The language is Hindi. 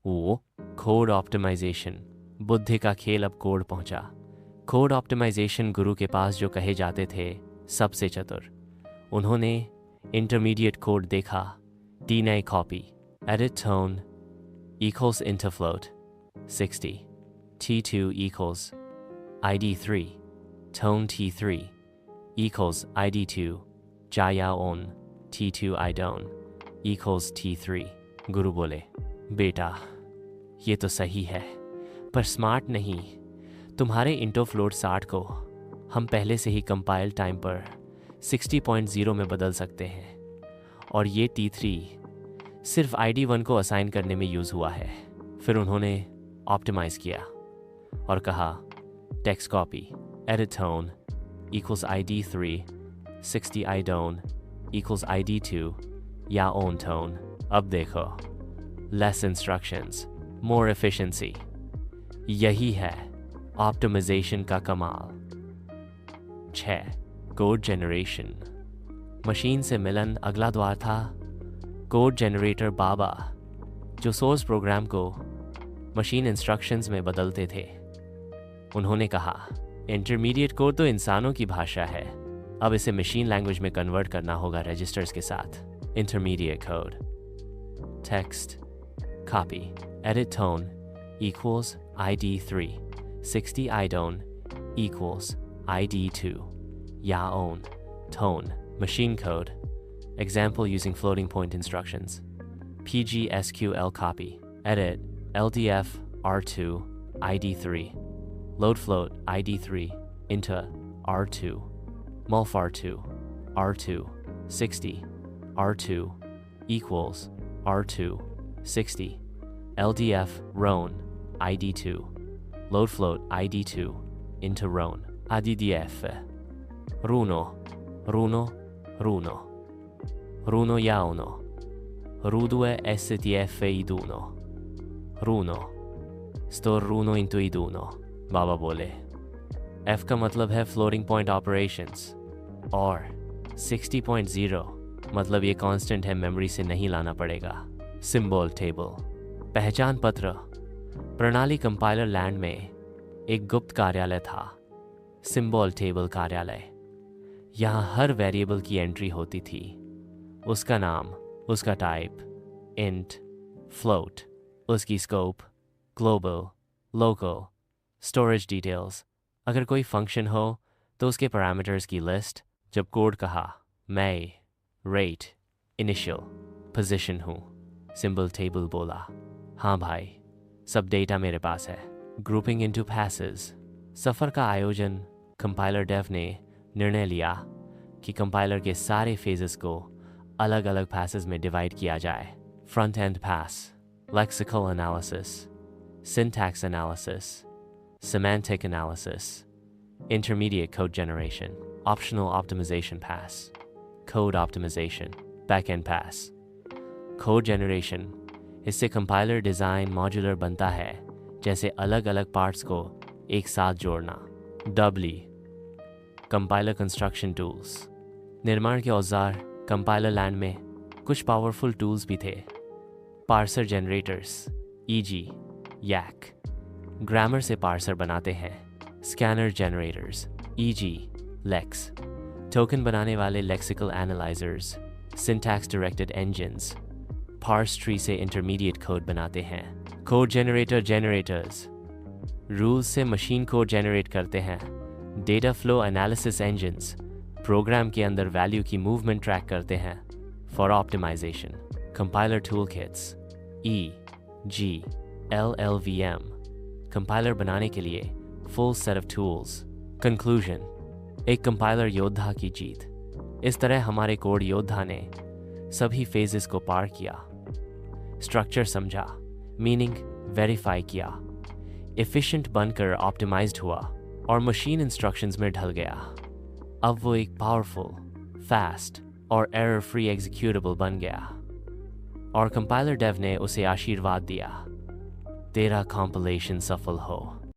वो कोड ऑप्टिमाइजेशन। बुद्धि का खेल अब कोड पहुंचा। कोड ऑप्टिमाइजेशन गुरु के पास जो कहे जाते थे सबसे चतुर। उन्होंने इंटरमीडिएट कोड देखा। टी नई copy. Edit tone equals interfloat 60 T2 equals ID3 tone T3 equals ID2 jaya on T2 idone equals T3। गुरु बोले, बेटा ये तो सही है पर स्मार्ट नहीं। तुम्हारे इंटरफ्लोट 60 को हम पहले से ही कंपाइल टाइम पर 60.0 में बदल सकते हैं और ये T3 सिर्फ ID1 को असाइन करने में यूज़ हुआ है। फिर उन्होंने ऑप्टिमाइज़ किया और कहा text copy edit tone equals ID3 60 idone equals ID2 या own tone। अब देखो less instructions more efficiency। यही है ऑप्टिमाइजेशन का कमाल। 6 कोड जनरेशन। मशीन से मिलन अगला द्वार था। कोड जनरेटर बाबा जो सोर्स प्रोग्राम को मशीन इंस्ट्रक्शंस में बदलते थे। उन्होंने कहा इंटरमीडिएट कोड तो इंसानों की भाषा है, अब इसे मशीन लैंग्वेज में कन्वर्ट करना होगा रजिस्टर्स के साथ। Intermediate code text copy edit tone equals ID3 60 idone equals ID2 या own tone machine code example using floating point instructions PGSQL copy edit LDF R2 ID3 load float ID3 into R2 mulf R2 60 R2 equals R2 60 LDF rown ID2 load float ID2 into rown ADDF runo ya uno rudue STF iduno runo sto runo into iduno। बाबा बोले F का मतलब है फ्लोटिंग पॉइंट ऑपरेशंस और 60.0 मतलब ये कांस्टेंट है, मेमोरी से नहीं लाना पड़ेगा। सिंबल टेबल पहचान पत्र। प्रणाली कंपाइलर लैंड में एक गुप्त कार्यालय था, सिंबल टेबल कार्यालय। यहाँ हर वेरिएबल की एंट्री होती थी, उसका नाम, उसका टाइप, इंट, फ्लोट, उसकी scope, global, local, storage details. अगर कोई फंक्शन हो तो उसके पैरामीटर्स की लिस्ट। जब कोड कहा मैं रेट इनिशियल पोजीशन हूँ, सिंबल टेबल बोला हाँ भाई सब डेटा मेरे पास है। Grouping into पैसेस। सफ़र का आयोजन। कंपाइलर डेव ने निर्णय लिया कि कंपाइलर के सारे फेजेस को अलग अलग पैसेस में डिवाइड किया जाए। फ्रंट एंड पास, lexical analysis, syntax analysis, semantic analysis, intermediate code generation, optional optimization pass, code optimization, backend pass, code generation। इससे कंपाइलर डिज़ाइन मॉड्यूलर बनता है, जैसे अलग अलग पार्ट्स को एक साथ जोड़ना। Doubly compiler construction tools. निर्माण के औजार। कंपाइलर लैंड में कुछ पावरफुल टूल्स भी थे। Parser generators EG YAC grammar से पार्सर बनाते हैं। Scanner generators EG Lex token बनाने वाले lexical analysers. Syntax directed engines parse tree से इंटरमीडिएट कोड बनाते हैं। कोड जनरेटर्स रूल्स से मशीन कोड जनरेट करते हैं। Data flow analysis engines program के अंदर वैल्यू की मूवमेंट ट्रैक करते हैं। For optimisation compiler tool kits EG LLVM compiler बनाने के लिए full set of tools. Conclusion एक कंपाइलर योद्धा की जीत। इस तरह हमारे कोड योद्धा ने सभी फेजेस को पार किया, स्ट्रक्चर समझा, मीनिंग वेरीफाई किया, एफिशिएंट बनकर ऑप्टिमाइज्ड हुआ और मशीन इंस्ट्रक्शंस में ढल गया। अब वो एक पावरफुल, फास्ट और एरर फ्री एग्जीक्यूटेबल बन गया और कंपाइलर डेव ने उसे आशीर्वाद दिया, तेरा कंपाइलेशन सफल हो।